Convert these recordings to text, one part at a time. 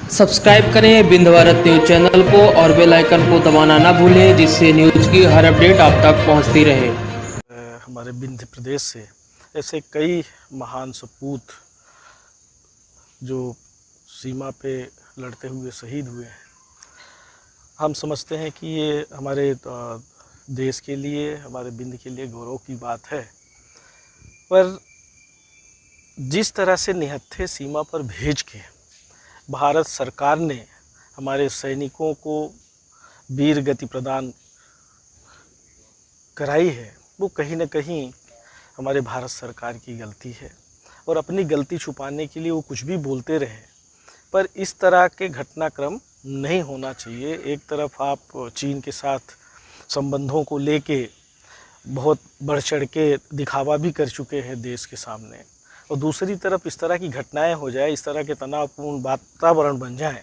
Subscribe करें बिंद Bharat news channel को और बेल आइकन को दबाना ना भूलें, जिससे न्यूज की हर अपडेट आप तक पहुंचती रहे। हमारे विंध्य प्रदेश से ऐसे कई महान सपूत जो सीमा पे लड़ते हुए शहीद हुए हैं। हम समझते हैं कि ये हमारे देश के लिए, हमारे विंध्य के लिए गौरव की बात है। पर जिस तरह से निहत्थे सीमा पर भेज के भारत सरकार ने हमारे सैनिकों को वीर गति प्रदान कराई है, वो कहीं ना कहीं हमारे भारत सरकार की गलती है। और अपनी गलती छुपाने के लिए वो कुछ भी बोलते रहे, पर इस तरह के घटनाक्रम नहीं होना चाहिए। एक तरफ आप चीन के साथ संबंधों को लेके बहुत बढ़ चढ़ के दिखावा भी कर चुके हैं देश के सामने, और दूसरी तरफ इस तरह की घटनाएं हो जाए, इस तरह के तनावपूर्ण वातावरण बन जाए,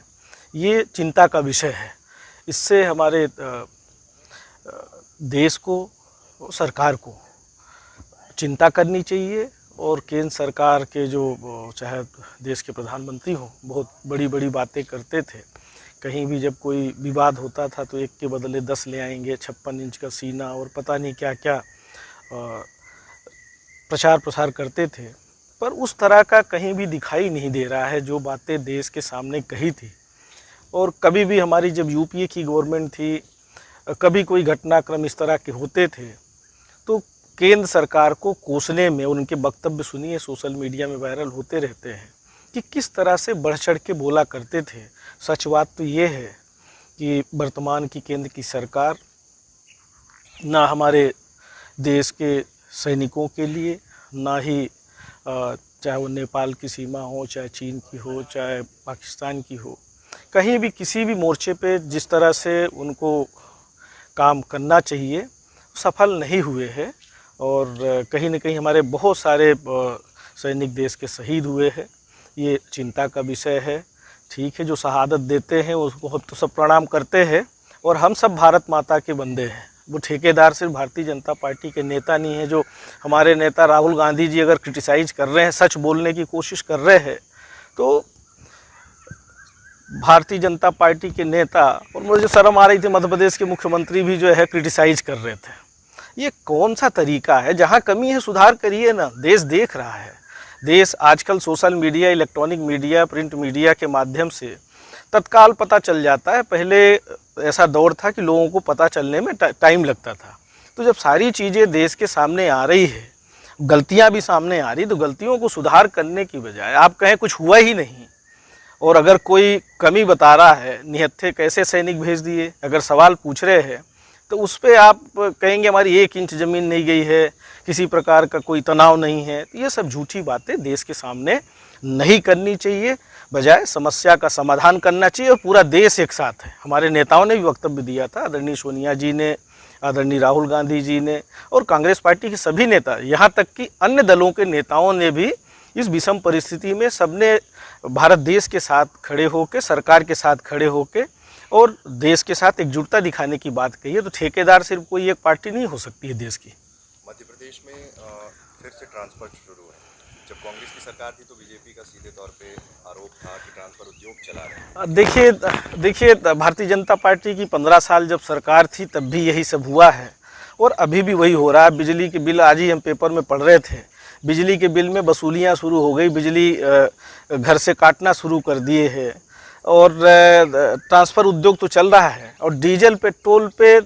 ये चिंता का विषय है। इससे हमारे देश को, सरकार को चिंता करनी चाहिए। और केंद्र सरकार के जो चाहे देश के प्रधानमंत्री हों, बहुत बड़ी बड़ी बातें करते थे। कहीं भी जब कोई विवाद होता था तो एक के बदले 10 ले आएंगे, 56 इंच का सीना और पता नहीं क्या क्या प्रचार प्रसार करते थे। पर उस तरह का कहीं भी दिखाई नहीं दे रहा है जो बातें देश के सामने कही थी। और कभी भी हमारी जब यूपीए की गवर्नमेंट थी, कभी कोई घटनाक्रम इस तरह के होते थे तो केंद्र सरकार को कोसने में, उनके वक्तव्य सुनिए सोशल मीडिया में वायरल होते रहते हैं कि किस तरह से बढ़ चढ़ के बोला करते थे। सच बात तो ये है कि वर्तमान की केंद्र की सरकार ना हमारे देश के सैनिकों के लिए, ना ही चाहे वो नेपाल की सीमा हो, चाहे चीन की हो, चाहे पाकिस्तान की हो, कहीं भी किसी भी मोर्चे पे जिस तरह से उनको काम करना चाहिए सफल नहीं हुए हैं। और कहीं न कहीं हमारे बहुत सारे सैनिक देश के शहीद हुए हैं। ये चिंता का विषय है। ठीक है, जो शहादत देते हैं उसको हम तो सब प्रणाम करते हैं, और हम सब भारत माता के बंदे हैं। वो ठेकेदार सिर्फ भारतीय जनता पार्टी के नेता नहीं है। जो हमारे नेता राहुल गांधी जी अगर क्रिटिसाइज कर रहे हैं, सच बोलने की कोशिश कर रहे हैं, तो भारतीय जनता पार्टी के नेता, और मुझे शर्म आ रही थी, मध्य प्रदेश के मुख्यमंत्री भी जो है क्रिटिसाइज कर रहे थे। ये कौन सा तरीका है? जहाँ कमी है सुधार करिए ना, देश देख रहा है। देश आजकल social media, electronic media, print media के माध्यम से तत्काल पता चल जाता है। पहले ऐसा दौर था कि लोगों को पता चलने में टाइम लगता था। तो जब सारी चीज़ें देश के सामने आ रही है, गलतियां भी सामने आ रही, तो गलतियों को सुधार करने की बजाय आप कहें कुछ हुआ ही नहीं। और अगर कोई कमी बता रहा है, निहत्थे कैसे सैनिक भेज दिए, अगर सवाल पूछ रहे हैं तो उस पर आप कहेंगे हमारी 1 इंच ज़मीन नहीं गई है, किसी प्रकार का कोई तनाव नहीं है। तो ये सब झूठी बातें देश के सामने नहीं करनी चाहिए, बजाय समस्या का समाधान करना चाहिए। और पूरा देश एक साथ है। हमारे नेताओं ने भी वक्तव्य दिया था, आदरणीय सोनिया जी ने, आदरणीय राहुल गांधी जी ने, और कांग्रेस पार्टी के सभी नेता, यहाँ तक कि अन्य दलों के नेताओं ने भी इस विषम परिस्थिति में सबने भारत देश के साथ खड़े होकर, सरकार के साथ खड़े होकर और देश के साथ एकजुटता दिखाने की बात कही है। तो ठेकेदार सिर्फ कोई एक पार्टी नहीं हो सकती है देश की। मध्य प्रदेश में फिर से ट्रांसफर शुरू है। जब कांग्रेस की सरकार थी तो बीजेपी का सीधे तौर पे आरोप था कि ट्रांसफर उद्योग चला रहे हैं। देखिए भारतीय जनता पार्टी की 15 साल जब सरकार थी तब भी यही सब हुआ है, और अभी भी वही हो रहा है। बिजली के बिल, आज ही हम पेपर में पढ़ रहे थे, बिजली के बिल में वसूलियाँ शुरू हो गई, बिजली घर से काटना शुरू कर दिए हैं। और ट्रांसफ़र उद्योग तो चल रहा है। और डीजल पेट्रोल पे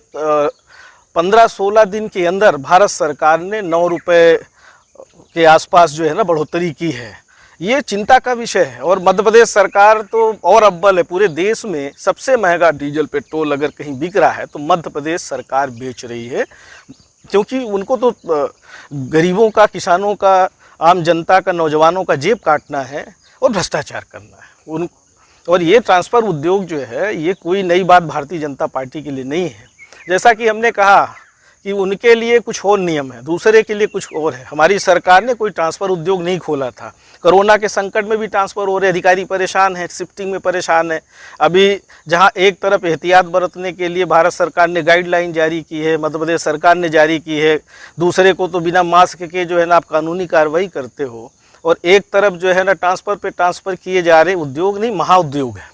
15-16 दिन के अंदर भारत सरकार ने 9 रुपये के आसपास जो है ना बढ़ोतरी की है। ये चिंता का विषय है। और मध्य प्रदेश सरकार तो और अव्वल है, पूरे देश में सबसे महंगा डीजल पेट्रोल अगर कहीं बिक रहा है तो मध्य प्रदेश सरकार बेच रही है, क्योंकि उनको तो गरीबों का, किसानों का, आम जनता का, नौजवानों का जेब काटना है और भ्रष्टाचार करना है। और ये ट्रांसफ़र उद्योग जो है, ये कोई नई बात भारतीय जनता पार्टी के लिए नहीं है। जैसा कि हमने कहा कि उनके लिए कुछ और नियम है, दूसरे के लिए कुछ और है। हमारी सरकार ने कोई ट्रांसफ़र उद्योग नहीं खोला था। कोरोना के संकट में भी ट्रांसफ़र हो रहे, अधिकारी परेशान हैं, शिफ्टिंग में परेशान है। अभी जहां एक तरफ एहतियात बरतने के लिए भारत सरकार ने गाइडलाइन जारी की है, मध्य प्रदेश सरकार ने जारी की है, दूसरे को तो बिना मास्क के जो है ना आप कानूनी कार्रवाई करते हो। और एक तरफ जो है ना ट्रांसफ़र पे ट्रांसफ़र किए जा रहे उद्योग नहीं, महाउद्योग है।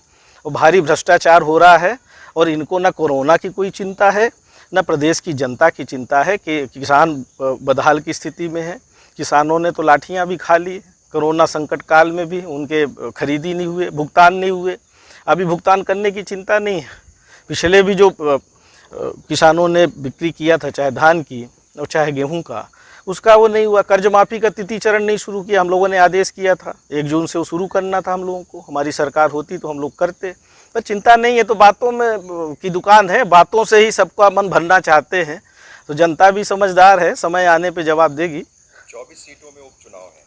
और भारी भ्रष्टाचार हो रहा है। और इनको न कोरोना की कोई चिंता है, न प्रदेश की जनता की चिंता है कि किसान बदहाल की स्थिति में है। किसानों ने तो लाठियां भी खा ली, कोरोना संकट काल में भी उनके खरीदी नहीं हुए, भुगतान नहीं हुए। अभी भुगतान करने की चिंता नहीं है। पिछले भी जो किसानों ने बिक्री किया था, चाहे धान की और चाहे गेहूं का, उसका वो नहीं हुआ। कर्ज माफ़ी का तिथि चरण नहीं शुरू किया। हम लोगों ने आदेश किया था 1 जून से वो शुरू करना था हम लोगों को। हमारी सरकार होती तो हम लोग करते, पर चिंता नहीं है। तो बातों में की दुकान है, बातों से ही सबका मन भरना चाहते हैं। तो जनता भी समझदार है, समय आने पे जवाब देगी। 24 सीटों में उपचुनाव है।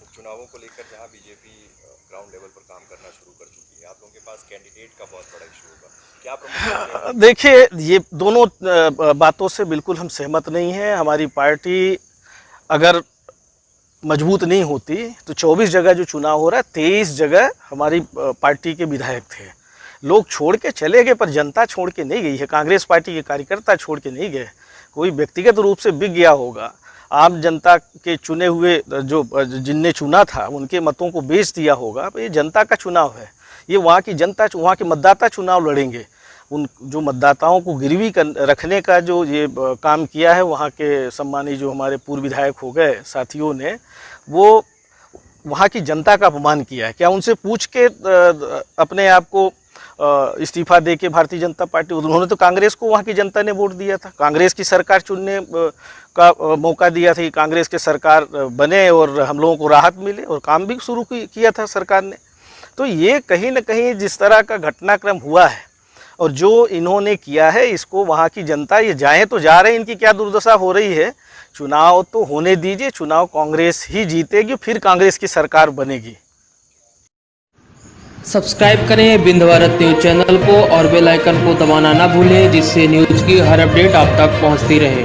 उपचुनावों को लेकर जहां बीजेपी ग्राउंड लेवल पर काम करना शुरू कर चुकी है, आप लोगों के पास कैंडिडेट का बहुत बड़ा इशू होगा, क्या प्रमुख? देखिए, ये दोनों बातों से बिल्कुल हम सहमत नहीं हैं। हमारी पार्टी अगर मजबूत नहीं होती तो 24 जगह जो चुनाव हो रहा है, 23 जगह हमारी पार्टी के विधायक थे। लोग छोड़ के चले गए, पर जनता छोड़ के नहीं गई है। कांग्रेस पार्टी के कार्यकर्ता छोड़ के नहीं गए। कोई व्यक्तिगत रूप से बिक गया होगा। आम जनता के चुने हुए जो जिनने चुना था उनके मतों को बेच दिया होगा। ये जनता का चुनाव है। ये वहाँ की जनता, वहाँ के मतदाता चुनाव लड़ेंगे। उन जो मतदाताओं को गिरवी रखने का जो ये काम किया है वहाँ के सम्मानित जो हमारे पूर्व विधायक हो गए साथियों ने, वो वहाँ की जनता का अपमान किया है। क्या उनसे पूछ के अपने आप को इस्तीफा दे के भारतीय जनता पार्टी, उन्होंने तो कांग्रेस को वहाँ की जनता ने वोट दिया था, कांग्रेस की सरकार चुनने का मौका दिया था कि कांग्रेस के सरकार बने और हम लोगों को राहत मिले, और काम भी शुरू किया था सरकार ने। तो ये कहीं न कहीं जिस तरह का घटनाक्रम हुआ है और जो इन्होंने किया है, इसको वहाँ की जनता, ये जाएँ तो जा रहे हैं, इनकी क्या दुर्दशा हो रही है। चुनाव तो होने दीजिए, चुनाव कांग्रेस ही जीतेगी, फिर कांग्रेस की सरकार बनेगी। सब्सक्राइब करें विंध्य भारत न्यूज चैनल को और बेल आइकन को दबाना ना भूलें, जिससे न्यूज की हर अपडेट आप तक पहुंचती रहे।